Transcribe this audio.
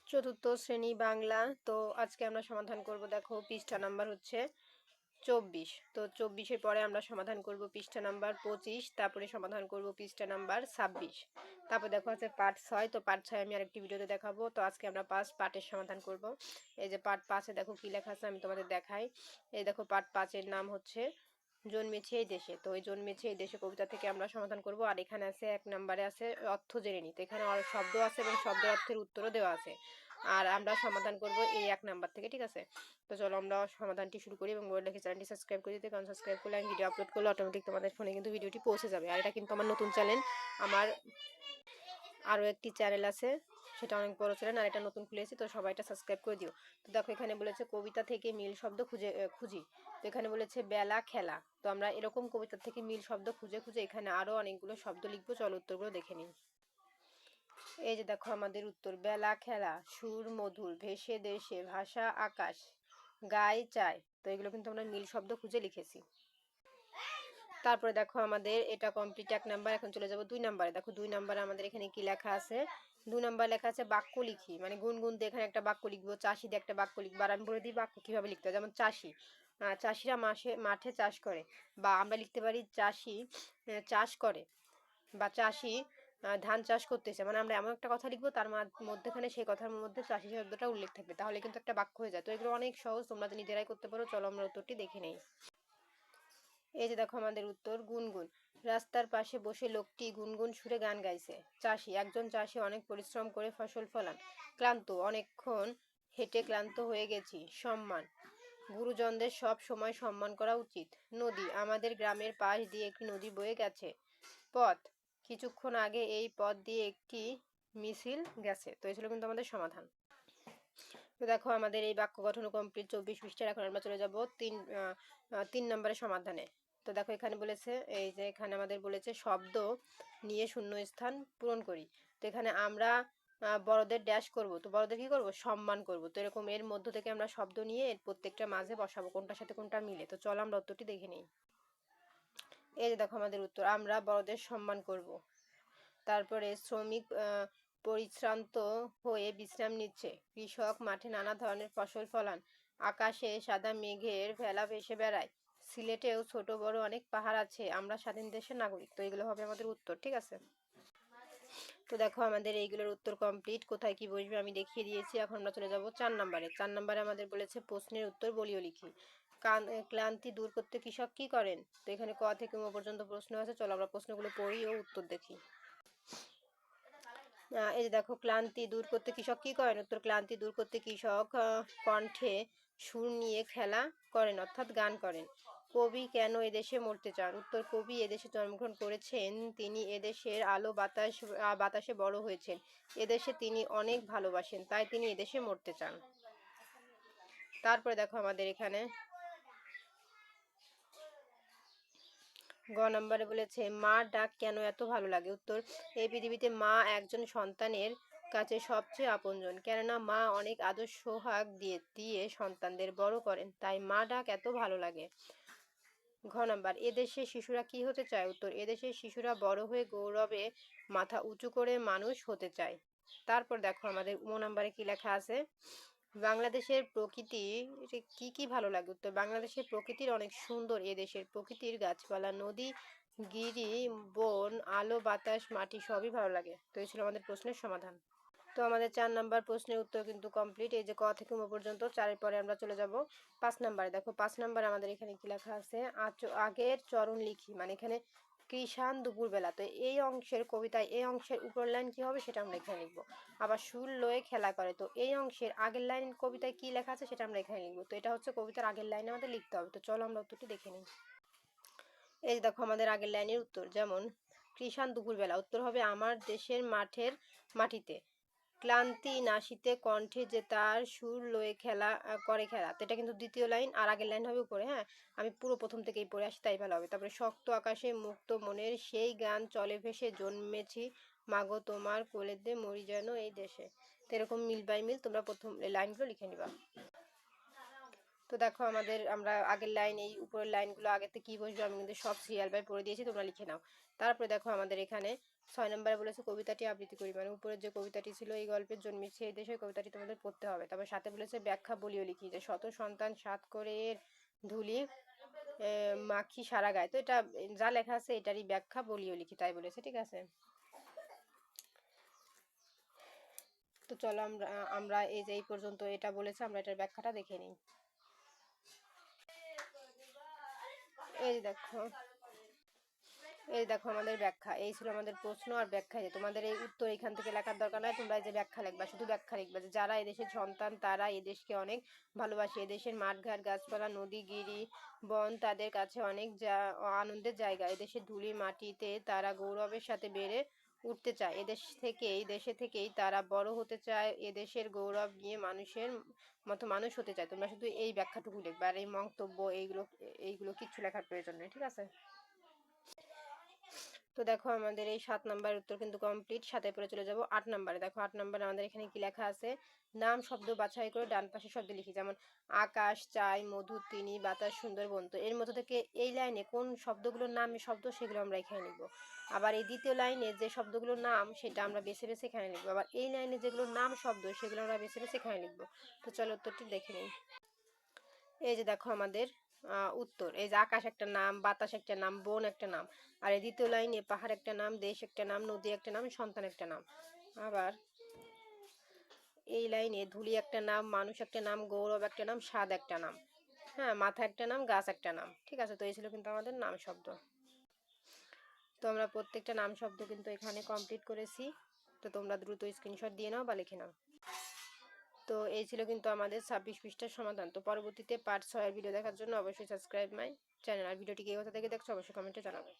চতুর্থ শ্রেণী বাংলা। তো আজকে আমরা সমাধান করব। দেখো পৃষ্ঠা নাম্বার হচ্ছে 24। তো 24-এর পরে আমরা সমাধান করব পৃষ্ঠা নাম্বার 25, তারপরে সমাধান করব পৃষ্ঠা নাম্বার 26। তারপর দেখো আছে পার্ট 6। তো পার্ট 6 আমি আরেকটি ভিডিওতে দেখাবো। তো আজকে আমরা পার্টের সমাধান করব। এই যে পার্ট 5-এ দেখো কি লেখা আছে, আমি তোমাদের দেখাই। এই দেখো পার্ট 5-এর নাম হচ্ছে জন্মেছে এই দেশে। তো এই জন্মেছে এই দেশে কবিতা থেকে আমরা সমাধান করব। আর এখানে আছে 1 নম্বরে আছে অর্থ জেনে নিতে। এখানে শব্দ আছে এবং শব্দের অর্থের উত্তরও দেওয়া আছে। আর আমরা সমাধান করব এই 1 নাম্বার থেকে, ঠিক আছে? তো চলো আমরা সমাধানটি শুরু করি এবং বলে রেখে চ্যানেলটি সাবস্ক্রাইব করে দিতে, কারণ সাবস্ক্রাইব করলে আমি ভিডিও আপলোড করলে অটোমেটিক তোমাদের ফোনে কিন্তু ভিডিওটি পৌঁছে যাবে। আর এটা কিন্তু আমার নতুন চ্যানেল। আমার আরও একটি চ্যানেল আছে, সেটা অনেক বড় চ্যানেল, আর এটা নতুন খুলেছি। তো সবাই এটা সাবস্ক্রাইব করে দিও। তো দেখো এখানে বলেছে কবিতা থেকে মিল শব্দ খুঁজি। তো এখানে বলেছে বেলা খেলা। তো আমরা এরকম কবিতা থেকে মিল শব্দ খুঁজে খুঁজে এখানে আরও অনেকগুলো শব্দ লিখবো। চলো উত্তরগুলো দেখে নিই। এই যে দেখো আমাদের উত্তর, বেলা খেলা, সুর মধুর, ভেসে দেশে, ভাষা আকাশ, গায়ে চায়। তো এগুলো কিন্তু আমরা মিল শব্দ খুঁজে লিখেছি। তারপরে দেখো আমাদের এটা কমপ্লিট 1 নাম্বার। এখন চলে যাব 2 নাম্বারে। দেখো 2 নাম্বারে আমাদের এখানে কি লেখা আছে। 2 নাম্বার লেখা আছে বাক্য লিখি, মানে গুনগুন দিয়ে এখানে একটা বাক্য লিখবো, চাষি দিয়ে একটা বাক্য লিখবো। আর আমি বলে দিই বাক্য কিভাবে লিখতে হয়। যেমন চাষি, চাষিরা মাঠে চাষ করে, বা আমরা লিখতে পারি চাষি চাষ করে, বা চাষি ধান চাষ করতেছে। মানে আমরা এমন একটা কথা লিখবো তার মধ্যেখানে সেই কথার মধ্যে চাষি শব্দটা উল্লেখ থাকবে, তাহলে কিন্তু একটা বাক্য হয়ে যায়। তো এগুলো অনেক সহজ, তোমরা নিজেরাই করতে পারো। চলো আমরা উত্তরটি দেখে নেই। এই যে দেখো আমাদের উত্তর, গুনগুন। রাস্তার পাশে বসে লোকটি গুনগুন সুরে গান গাইছে। চাষি, একজন চাষি অনেক পরিশ্রম করে ফসল ফলান। ক্লান্ত, অনেকক্ষণ হেঁটে ক্লান্ত হয়ে গেছি। সম্মান, গুরুজনদের সব সময় সম্মান করা উচিত। নদী, আমাদের গ্রামের পাশ দিয়ে একটি নদী বয়ে গেছে। পথ, কিছুক্ষণ আগে এই পথ দিয়ে একটি মিছিল গেছে। তো এই ছিল কিন্তু আমাদের সমাধান। তো দেখো আমাদের এই বাক্য গঠন কমপ্লিট 24 পৃষ্ঠার। এখন আমরা চলে যাব 3 নম্বরের সমাধানে। তো দেখো এখানে বলেছে, এই যে এখানে আমাদের বলেছে শব্দ নিয়ে শূন্য স্থান পূরণ করি। তো এখানে আমরা বড়দের ড্যাশ করব। তো বড়দের কি করব, সম্মান করব। তো এরকম এর মধ্য থেকে আমরা শব্দ নিয়ে এর প্রত্যেকটা মাঝে বসাবো, কোনটার সাথে কোনটা মিলে। তো চলো আমরা উত্তরটি দেখে নিই। এই যে দেখো আমাদের উত্তর, আমরা বড়দের সম্মান করব। তারপরে শ্রমিক পরিশ্রান্ত হয়ে বিশ্রাম নিচ্ছে। কৃষক মাঠে নানা ধরনের ফসল ফলান। আকাশে সাদা মেঘের ভেলা ভেসে বেড়ায়। সিলেটেও ছোট বড় অনেক পাহাড় আছে। আমরা স্বাধীন দেশের নাগরিক। তো এগুলো হবে আমাদের উত্তর, ঠিক আছে? তো দেখো আমাদের এইগুলোর উত্তর কমপ্লিট। কোথায় কি বসবে আমি দেখিয়ে দিয়েছি। এখন আমরা চলে যাব 4 নম্বরে। 4 নম্বরে আমাদের বলেছে প্রশ্নের উত্তর বলিও লিখি। ক্লান্তি দূর করতে কৃষক কি করেন। তো এখানে ক থেকে ম পর্যন্ত প্রশ্ন আছে। চলো আমরা প্রশ্নগুলো পড়ি ও উত্তর দেখি। এই যে দেখো, ক্লান্তি দূর করতে কৃষক কি করেন। উত্তর, ক্লান্তি দূর করতে কৃষক কণ্ঠে সুর নিয়ে খেলা করেন, অর্থাৎ গান করেন। কবি কেন এদেশে মরতে চান। উত্তর, কবি এদেশে জন্মগ্রহণ করেছেন, তিনি এদেশের আলো বাতাসে বড় হয়েছেন, এদেশে তিনি অনেক ভালোবাসেন, তাই তিনি এদেশে মরতে চান। তারপরে দেখো আমাদের এখানে গ নম্বরে বলেছে মা ডাক কেন এত ভালো লাগে। উত্তর, এই পৃথিবীতে মা একজন সন্তানের কাছে সবচেয়ে আপনজন, কেননা মা অনেক আদর সোহাগ দিয়ে সন্তানদের বড় করেন, তাই মা ডাক এত ভালো লাগে। ঘ নম্বর, এদেশের শিশুরা কি হতে চায়। উত্তর, এদেশের শিশুরা বড় হয়ে গৌরবে মাথা উঁচু করে মানুষ হতে চায়। তারপর দেখো আমাদের ম নম্বরে কি লেখা আছে, বাংলাদেশের প্রকৃতি কি কি ভালো লাগে। উত্তর, বাংলাদেশের প্রকৃতির অনেক সুন্দর, এদেশের প্রকৃতির গাছপালা, নদী, গিরি, বন, আলো বাতাস, মাটি সবই ভালো লাগে। তো এই ছিল আমাদের প্রশ্নের সমাধান। তো আমাদের 4 নাম্বার প্রশ্নের উত্তর কিন্তু কমপ্লিট। এই যে ক থেকে ম পর্যন্ত। 4-এর পরে আমরা চলে যাব 5 নাম্বারে। দেখো 5 নাম্বার আমাদের এখানে কি লেখা আছে, আগের চরণ লিখি, মানে এখানে কৃষাণ দুপুরবেলা। তো এই অংশের কবিতায় এই অংশের উপর লাইন কি হবে সেটা আমরা এখানে লিখবো। আবার সুর লয়ে খেলা করে, তো এই অংশের আগের লাইন কবিতায় কি লেখা আছে সেটা আমরা এখানে লিখবো। তো এটা হচ্ছে কবিতার আগের লাইনে আমাদের লিখতে হবে। তো চলো আমরা উত্তরটি দেখে নিই। এই যে দেখো আমাদের আগের লাইনের উত্তর, যেমন কৃষাণ দুপুরবেলা। উত্তর হবে আমার দেশের মাটিতে ক্লান্তি নাশিতে কণ্ঠে যে তার সুর লয়ে খেলা। তো এটা কিন্তু দ্বিতীয় লাইন, আর আগের লাইন হবে উপরে। হ্যাঁ, আমি পুরো প্রথম থেকেই পড়ে আসি, তাই ভালো হবে। তারপরে শক্ত আকাশে মুক্ত মনের সেই গান চলে ভেসে, জন্মেছি মাগো তোমার কোলেতে মরি যেন এই দেশে। তো এরকম মিল বাই মিল তোমরা প্রথম লাইনগুলো লিখে নিবা। তো দেখো আমরা আগের লাইন, এই উপরের লাইনগুলো আগেতে কি বসবে আমি কিন্তু সব সিরিয়াল বাই পড়ে দিয়েছি, তোমরা লিখে নাও। তারপরে দেখো আমাদের এখানে 6 নম্বরে বলেছে কবিতাটি আবৃত্তি করি, মানে উপরের যে কবিতাটি ছিল এই গল্পের জন্মেছে এই দেশে, কবিতাটি তোমাদের পড়তে হবে। তারপর সাথে বলেছে ব্যাখ্যা বলিও লিখি, যে শত সন্তান সাত করে এর ধুলি মাখি সারা গায়। তো এটা যা লেখা আছে এটারই ব্যাখ্যা বলিও লিখি, তাই বলেছে, ঠিক আছে। তো চলো আমরা আমরা এই যে এই পর্যন্ত এটা বলেছে, আমরা এটার ব্যাখ্যাটা দেখে নিই। এই দেখো, এই দেখো আমাদের ব্যাখ্যা, এই ছিল আমাদের প্রশ্ন আর ব্যাখ্যা। যে তোমাদের এই উত্তর এখান থেকে লেখার দরকার নাই, তোমরা এই যে ব্যাখ্যা লিখবা, শুধু ব্যাখ্যা লিখবা যে যারা এদেশের সন্তান তারা এদেশকে অনেক ভালোবাসে, এদেশের মাঠঘাট গাছপালা নদী গিরি বন তাদের কাছে অনেক আনন্দের জায়গা, এদেশের ধুলি মাটিতে তারা গৌরবের সাথে বেড়ে উঠতে চায়, এই দেশে থেকেই তারা বড় হতে চায়, এদেশের গৌরব নিয়ে মানুষের মতো মানুষ হতে চায়। তোমরা শুধু এই ব্যাখ্যাটুকু লিখবা, আর এই মন্তব্য এইগুলো কিচ্ছু লেখার প্রয়োজন নেই, ঠিক আছে। তো দেখো আমাদের এই 7 নাম্বার উত্তর কিন্তু কমপ্লিট। সাথে পরে চলে যাব 8 নাম্বারে। দেখো 8 নাম্বারে আমাদের এখানে কি লেখা আছে, নাম শব্দ বাছাই করে ডান পাশে শব্দ লিখি, যেমন আকাশ চাই মধু তিনি বাতাস সুন্দরবন। তো এর মধ্যে থেকে এই লাইনে কোন শব্দগুলোর নাম শব্দ সেগুলো আমরা এখানে লিখবো। আবার এই দ্বিতীয় লাইনে যে শব্দগুলোর নাম সেটা আমরা বেছে বেছে এখানে লিখবো। আবার এই লাইনে যেগুলোর নাম শব্দ সেগুলো আমরা বেছে বেছে এখানে লিখবো। তো চলো উত্তরটি দেখে নিই। এই যে দেখো আমাদের উত্তর, এই যে আকাশ একটা নাম, বাতাস একটা নাম, বন একটা নাম। আর এই দ্বিতীয় লাইনে পাহাড় একটা নাম, দেশ একটা নাম, নদী একটা নাম, সন্তান একটা নাম। আবার এই লাইনে ধুলি একটা নাম, মানুষ একটা নাম, গৌরব একটা নাম, স্বাদ একটা নাম, হ্যাঁ, মাথা একটা নাম, গাছ একটা নাম, ঠিক আছে। তো এই ছিল কিন্তু আমাদের নাম শব্দ। তো আমরা প্রত্যেকটা নাম শব্দ কিন্তু এখানে কমপ্লিট করেছি। তো তোমরা দ্রুত স্ক্রিনশট দিয়ে নাও বা লিখে নাও। তো এই ছিল কিন্তু আমাদের 26 পৃষ্ঠার সমাধান। তো পরবর্তীতে পার্ট 6 এর ভিডিও দেখার জন্য অবশ্যই সাবস্ক্রাইব মাই চ্যানেল। আর ভিডিওটি কে কোথা থেকে দেখছো অবশ্যই কমেন্টে জানাবে।